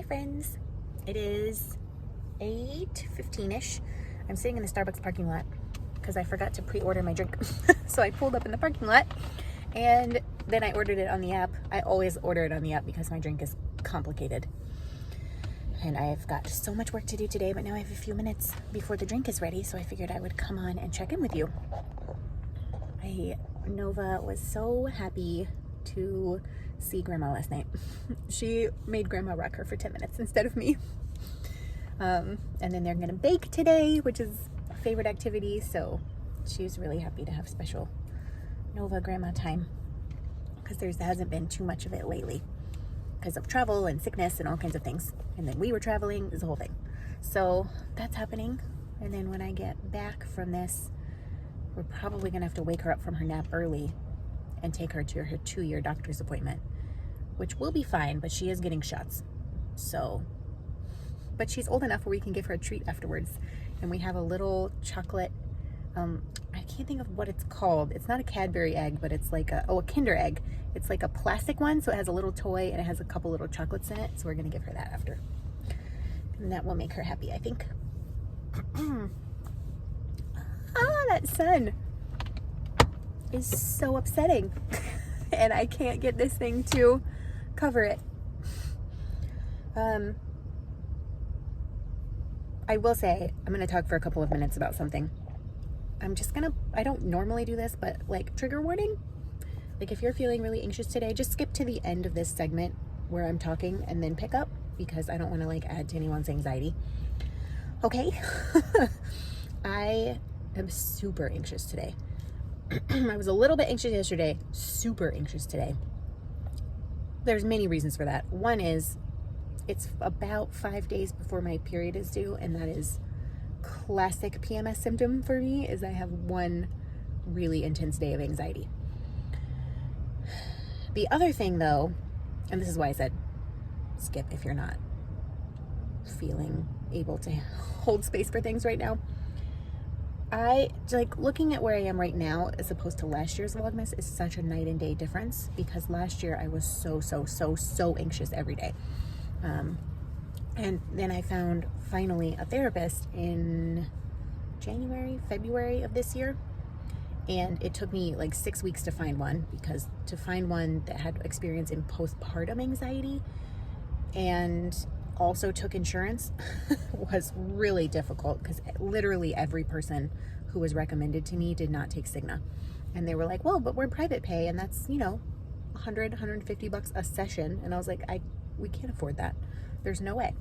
friends. It is 8:15ish. I'm sitting in the Starbucks parking lot because I forgot to pre-order my drink. So I pulled up in the parking lot and then I ordered it on the app. I always order it on the app because my drink is complicated. And I've got so much work to do today, but now I have a few minutes before the drink is ready, so I figured I would come on and check in with you. Nova was so happy to see Grandma last night. She made Grandma rock her for 10 minutes instead of me. And then they're gonna bake today, which is a favorite activity, so she's really happy to have special Nova Grandma time, because there hasn't been too much of it lately because of travel and sickness and all kinds of things. And then we were traveling, is the whole thing. So that's happening. And then when I get back from this, we're probably gonna have to wake her up from her nap early and take her to her 2-year doctor's appointment, which will be fine, but she is getting shots. So, but she's old enough where we can give her a treat afterwards. And we have a little chocolate, I can't think of what it's called. It's not a Cadbury egg, but it's like a Kinder egg. It's like a plastic one, so it has a little toy and it has a couple little chocolates in it. So we're gonna give her that after. And that will make her happy, I think. That sun is so upsetting. And I can't get this thing to cover it. I will say, I'm gonna talk for a couple of minutes about something. I don't normally do this, but like, trigger warning. Like, if you're feeling really anxious today, just skip to the end of this segment where I'm talking and then pick up, because I don't want to like add to anyone's anxiety. Okay. I am super anxious today. I was a little bit anxious yesterday, super anxious today. There's many reasons for that. One is it's about 5 days before my period is due, and that is classic PMS symptom for me, is I have one really intense day of anxiety. The other thing though, and this is why I said skip if you're not feeling able to hold space for things right now. I like looking at where I am right now as opposed to last year's Vlogmas is such a night and day difference, because last year I was so anxious every day. And then I found finally a therapist in February of this year. And it took me like 6 weeks to find one, because to find one that had experience in postpartum anxiety and also took insurance was really difficult, because literally every person who was recommended to me did not take Cigna. And they were like, well, but we're private pay, and that's, $100, $150 a session. And I was like, we can't afford that. There's no way.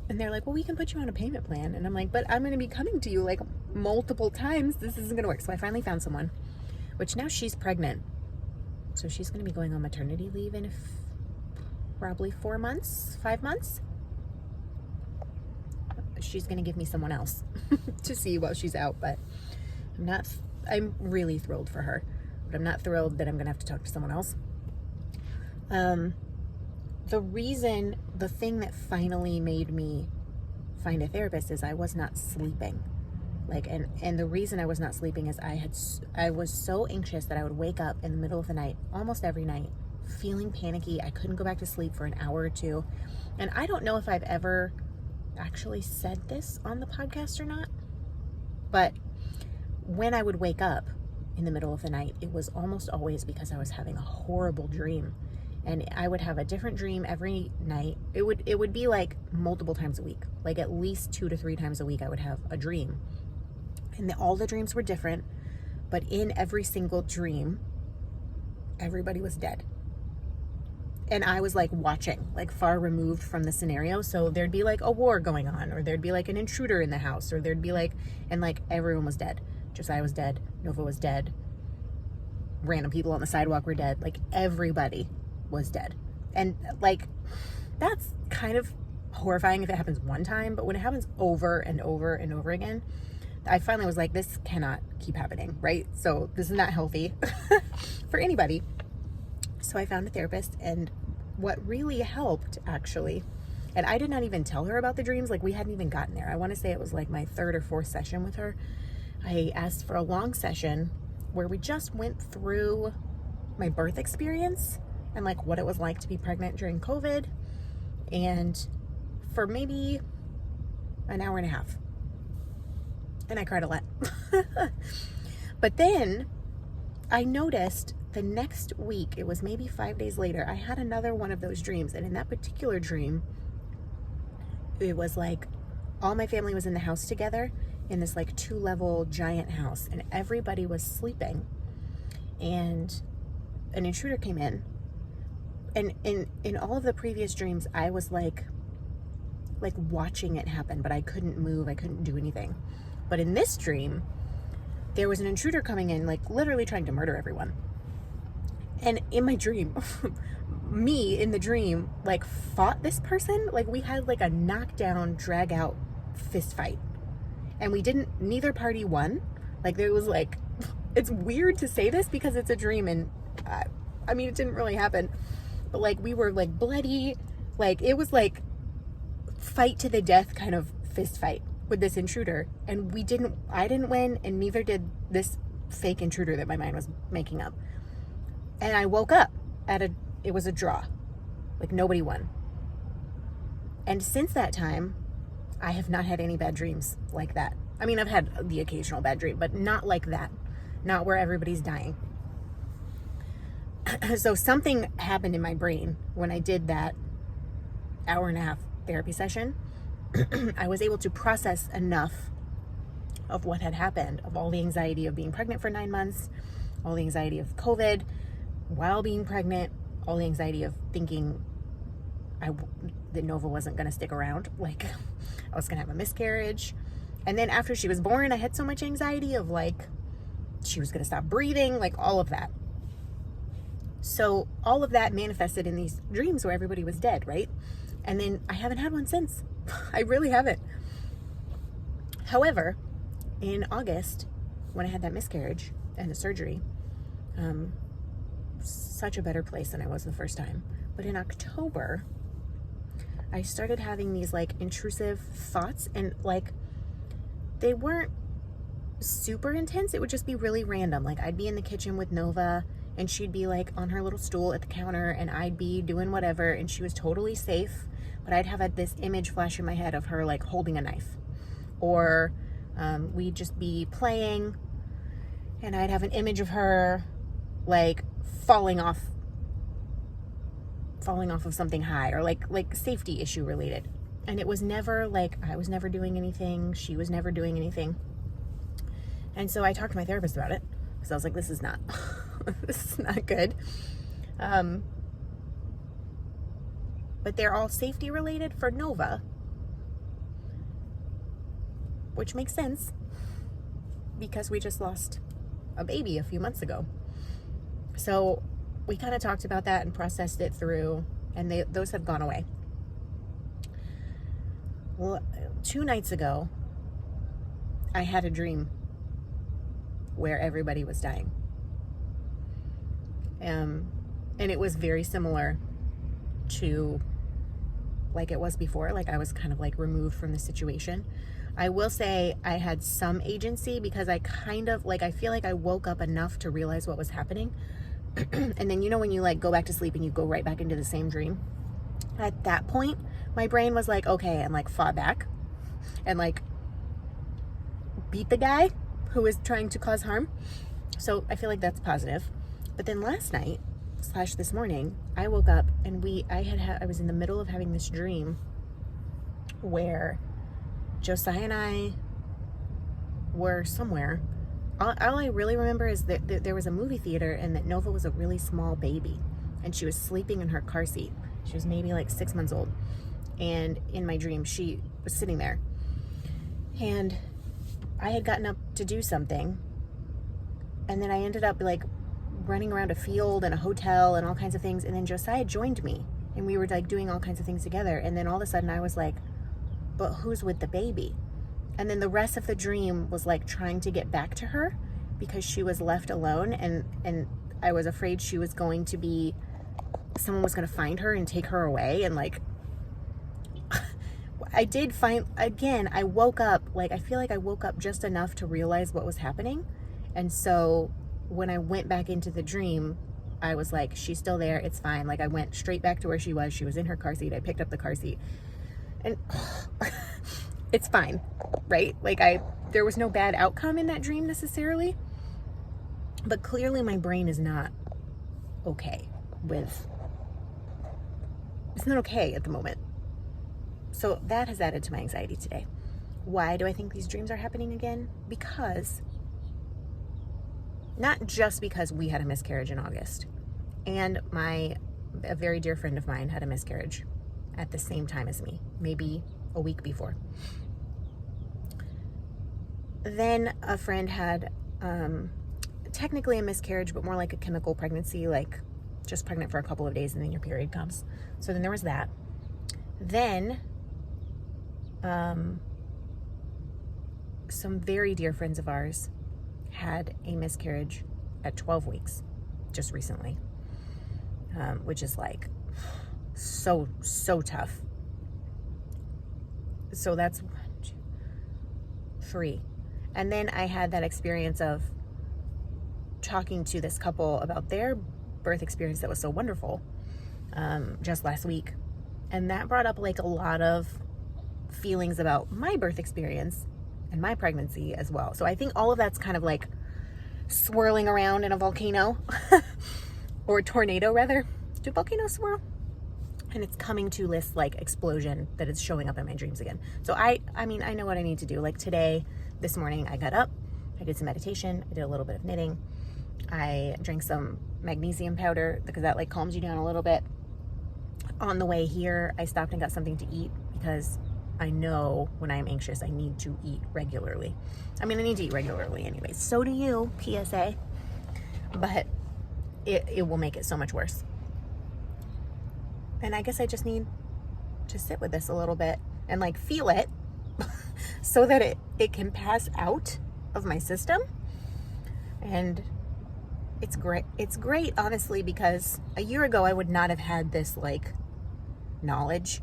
And they're like, well, we can put you on a payment plan. And I'm like, but I'm going to be coming to you like multiple times. This isn't going to work. So I finally found someone, which now she's pregnant. So she's going to be going on maternity leave in probably 5 months. She's going to give me someone else to see while she's out. But I'm really thrilled for her. But I'm not thrilled that I'm going to have to talk to someone else. The thing that finally made me find a therapist is I was not sleeping. And the reason I was not sleeping is I was so anxious that I would wake up in the middle of the night, almost every night, feeling panicky. I couldn't go back to sleep for an hour or two. And I don't know if I've ever actually said this on the podcast or not, but when I would wake up in the middle of the night, it was almost always because I was having a horrible dream. And I would have a different dream every night. It would be like multiple times a week, like at least 2 to 3 times a week I would have a dream. And all the dreams were different, but in every single dream, everybody was dead. And I was like watching, like far removed from the scenario. So there'd be like a war going on, or there'd be like an intruder in the house, or there'd be like, and like everyone was dead. Josiah was dead, Nova was dead, random people on the sidewalk were dead, like everybody was dead. And like, that's kind of horrifying if it happens one time, but when it happens over and over and over again, I finally was like, this cannot keep happening, right? So this is not healthy for anybody. So I found a therapist, and what really helped actually, and I did not even tell her about the dreams, like we hadn't even gotten there. I want to say it was like my 3rd or 4th session with her. I asked for a long session where we just went through my birth experience and like what it was like to be pregnant during COVID, and for maybe an hour and a half. And I cried a lot. But then I noticed the next week, it was maybe 5 days later, I had another one of those dreams. And in that particular dream, it was like all my family was in the house together in this like 2-level giant house, and everybody was sleeping. And an intruder came in. And in all of the previous dreams, I was like watching it happen, but I couldn't move. I couldn't do anything. But in this dream, there was an intruder coming in, like literally trying to murder everyone. And in my dream, me in the dream, like fought this person. Like we had like a knockdown, drag out fist fight. And neither party won. Like there was like, it's weird to say this because it's a dream, and I mean, it didn't really happen. But like we were like bloody, like it was like fight to the death kind of fist fight with this intruder. And I didn't win, and neither did this fake intruder that my mind was making up. And I woke up it was a draw. Like nobody won. And since that time, I have not had any bad dreams like that. I mean, I've had the occasional bad dream, but not like that. Not where everybody's dying. So something happened in my brain when I did that hour and a half therapy session. I was able to process enough of what had happened, of all the anxiety of being pregnant for 9 months, all the anxiety of COVID while being pregnant, all the anxiety of thinking that Nova wasn't going to stick around, like I was going to have a miscarriage. And then after she was born, I had so much anxiety of like she was going to stop breathing, like all of that. So all of that manifested in these dreams where everybody was dead, right? And then I haven't had one since. I really haven't. However, in August, when I had that miscarriage and the surgery, such a better place than I was the first time. But in October, I started having these like intrusive thoughts, and like they weren't super intense. It would just be really random. Like I'd be in the kitchen with Nova, and she'd be like on her little stool at the counter, and I'd be doing whatever, and she was totally safe. But I'd have this image flash in my head of her like holding a knife, or we'd just be playing, and I'd have an image of her like falling off of something high, or like safety issue related. And it was never like I was never doing anything, she was never doing anything. And so I talked to my therapist about it, because I was like, this is not this is not good. But they're all safety related for Nova, which makes sense because we just lost a baby a few months ago. So we kind of talked about that and processed it through, and those have gone away. Well, 2 nights ago, I had a dream where everybody was dying. And it was very similar to like it was before. Like I was kind of like removed from the situation. I will say I had some agency, because I kind of like, I feel like I woke up enough to realize what was happening. And then, you know, when you like go back to sleep and you go right back into the same dream, at that point my brain was like, okay, and like fought back and like beat the guy who was trying to cause harm. So I feel like that's positive. But then last night / this morning, I woke up and I was in the middle of having this dream where Josiah and I were somewhere. All I really remember is that there was a movie theater, and that Nova was a really small baby, and she was sleeping in her car seat. She was maybe like 6 months old. And in my dream, she was sitting there. And I had gotten up to do something, and then I ended up like running around a field and a hotel and all kinds of things. And then Josiah joined me, and we were like doing all kinds of things together. And then all of a sudden I was like, but who's with the baby? And then the rest of the dream was like trying to get back to her, because she was left alone, and I was afraid she was going to be, someone was going to find her and take her away. And like I did find, again, I woke up, like I feel like I woke up just enough to realize what was happening. And so when I went back into the dream, I was like, she's still there. It's fine. Like I went straight back to where she was. She was in her car seat. I picked up the car seat and it's fine, right? Like there was no bad outcome in that dream necessarily, but clearly my brain is not okay it's not okay at the moment. So that has added to my anxiety today. Why do I think these dreams are happening again? Because, not just because we had a miscarriage in August, and a very dear friend of mine had a miscarriage at the same time as me, maybe a week before. Then a friend had technically a miscarriage, but more like a chemical pregnancy, like just pregnant for a couple of days and then your period comes. So then there was that. Then some very dear friends of ours had a miscarriage at 12 weeks just recently, which is like so tough. So that's 1, 2, 3. And then I had that experience of talking to this couple about their birth experience that was so wonderful just last week. And that brought up like a lot of feelings about my birth experience and my pregnancy as well. So I think all of that's kind of like swirling around in a volcano or a tornado rather. Do volcanoes swirl? And it's coming to this like explosion that is showing up in my dreams again. So I mean, I know what I need to do. Like today, this morning, I got up, I did some meditation, I did a little bit of knitting, I drank some magnesium powder because that like calms you down a little bit. On the way here, I stopped and got something to eat because I know when I'm anxious, I need to eat regularly. I mean, I need to eat regularly anyways. So do you, PSA. But it will make it so much worse. And I guess I just need to sit with this a little bit and like feel it so that it can pass out of my system. And it's great. It's great, honestly, because a year ago I would not have had this like knowledge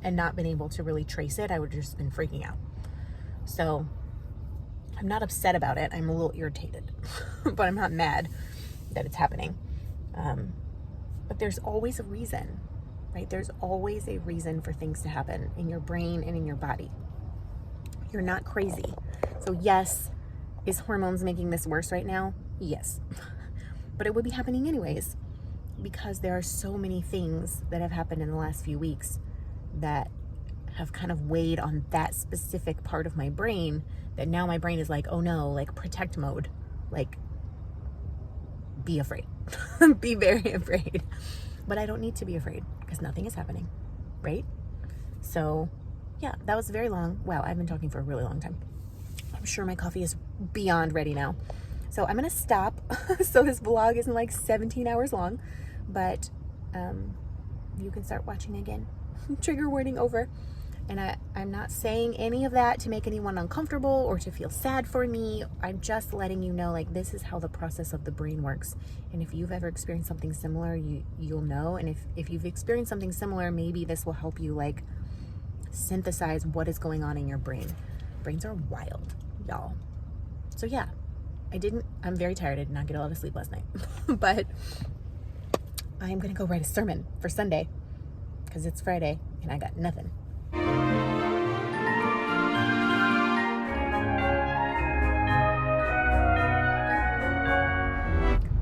and not been able to really trace it. I would have just been freaking out. So I'm not upset about it. I'm a little irritated, but I'm not mad that it's happening. But there's always a reason, right? There's always a reason for things to happen in your brain and in your body. You're not crazy. So yes, is hormones making this worse right now? Yes. But it would be happening anyways, because there are so many things that have happened in the last few weeks that have kind of weighed on that specific part of my brain, that now my brain is like, oh no, like protect mode, like be afraid, be very afraid. But I don't need to be afraid because nothing is happening, right? So yeah, that was very long. Wow, I've been talking for a really long time. I'm sure my coffee is beyond ready now. So I'm gonna stop so this vlog isn't like 17 hours long, but you can start watching again. Trigger warning over. And I'm not saying any of that to make anyone uncomfortable or to feel sad for me. I'm just letting you know, like, this is how the process of the brain works. And if you've ever experienced something similar, you'll know. And if you've experienced something similar, maybe this will help you like synthesize what is going on in your brain. Brains are wild, y'all. So yeah, I'm very tired. I did not get a lot of sleep last night, but I'm gonna go write a sermon for Sunday because it's Friday and I got nothing.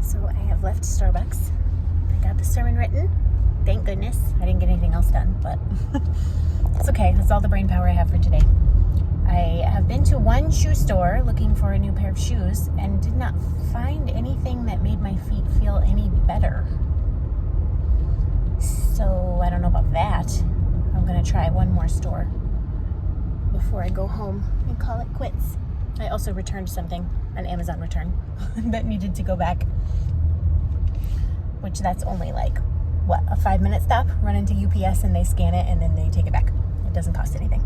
So I have left Starbucks. I got the sermon written. Thank goodness. I didn't get anything else done, but it's okay. That's all the brain power I have for today. I have been to one shoe store looking for a new pair of shoes and did not find anything that made my feet feel any better. So I don't know about that. I'm gonna try one more store before I go home and call it quits. I also returned something, an Amazon return, that needed to go back, which that's only like, what, a 5-minute stop? Run into UPS and they scan it and then they take it back. It doesn't cost anything.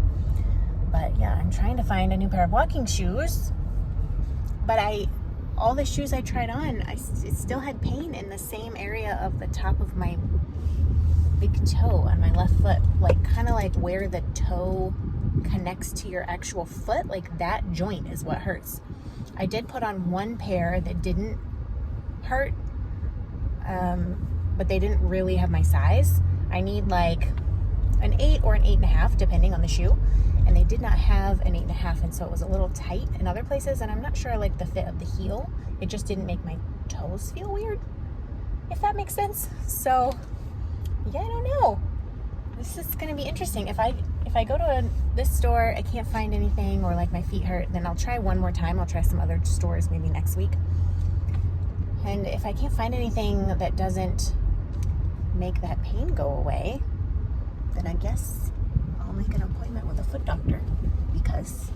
But yeah, I'm trying to find a new pair of walking shoes, but all the shoes I tried on, it still had pain in the same area of the top of my big toe on my left foot, like kind of like where the toe connects to your actual foot, like that joint is what hurts. I did put on one pair that didn't hurt, but they didn't really have my size. I need like an 8 or an 8.5 depending on the shoe, and they did not have an 8.5, and so it was a little tight in other places, and I'm not sure I like the fit of the heel. It just didn't make my toes feel weird, if that makes sense. So yeah, I don't know. This is gonna be interesting. If I go to this store, I can't find anything, or like my feet hurt, then I'll try one more time. I'll try some other stores maybe next week. And if I can't find anything that doesn't make that pain go away, then I guess I'll make an appointment with a foot doctor, because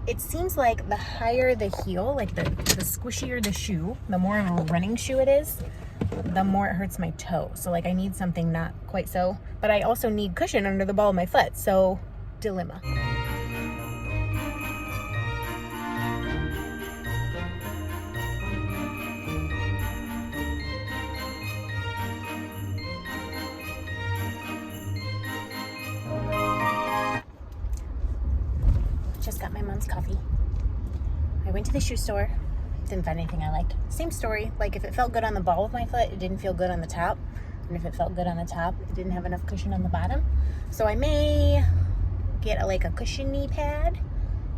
it seems like the higher the heel, like the squishier the shoe, the more of a running shoe it is, the more it hurts my toe. So like I need something not quite so, but I also need cushion under the ball of my foot. So dilemma. Just got my mom's coffee. I went to the shoe store, didn't find anything I liked. Same story, like if it felt good on the ball of my foot, it didn't feel good on the top. And if it felt good on the top, it didn't have enough cushion on the bottom. So I may get a cushiony pad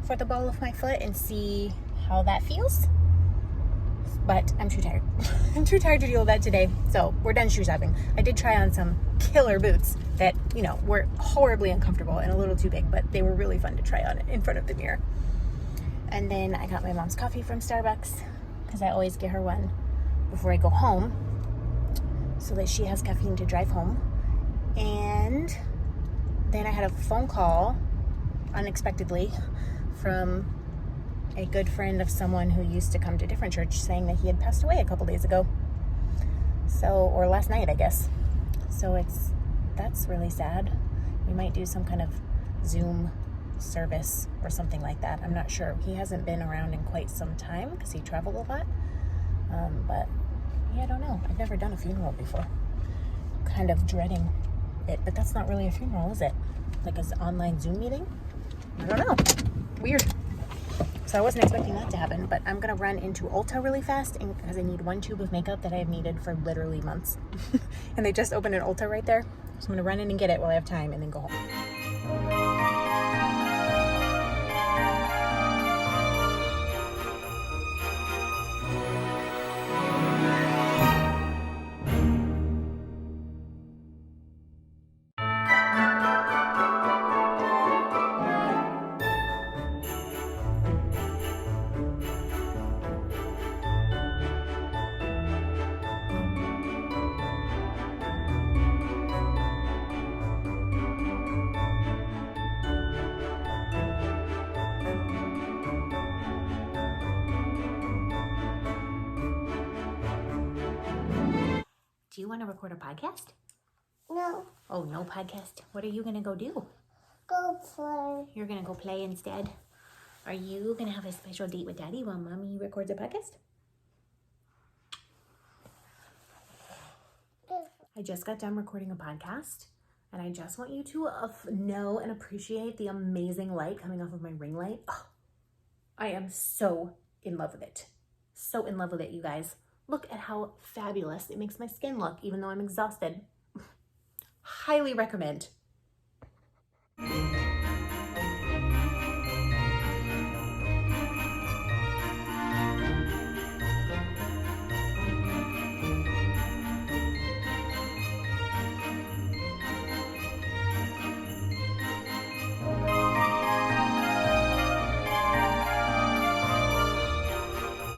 for the ball of my foot and see how that feels. But I'm too tired. I'm too tired to deal with that today. So we're done shoe shopping. I did try on some killer boots that, you know, were horribly uncomfortable and a little too big, but they were really fun to try on in front of the mirror. And then I got my mom's coffee from Starbucks, because I always get her one before I go home so that she has caffeine to drive home. And then I had a phone call unexpectedly from a good friend of someone who used to come to a different church, saying that he had passed away a couple days ago. So, or last night, I guess. So that's really sad. We might do some kind of Zoom service or something like that. I'm not sure. He hasn't been around in quite some time because he traveled a lot. But yeah, I don't know. I've never done a funeral before. Kind of dreading it, but that's not really a funeral, is it? Like an online Zoom meeting? I don't know. Weird. So I wasn't expecting that to happen, but I'm gonna run into Ulta really fast because I need one tube of makeup that I have needed for literally months. And they just opened an Ulta right there. So I'm gonna run in and get it while I have time and then go home. Do you want to record a podcast? No. Oh, no podcast. What are you going to go do? Go play. You're going to go play instead? Are you going to have a special date with Daddy while Mommy records a podcast? I just got done recording a podcast, and I just want you to know and appreciate the amazing light coming off of my ring light. Oh, I am so in love with it. So in love with it, you guys. Look at how fabulous it makes my skin look, even though I'm exhausted. Highly recommend.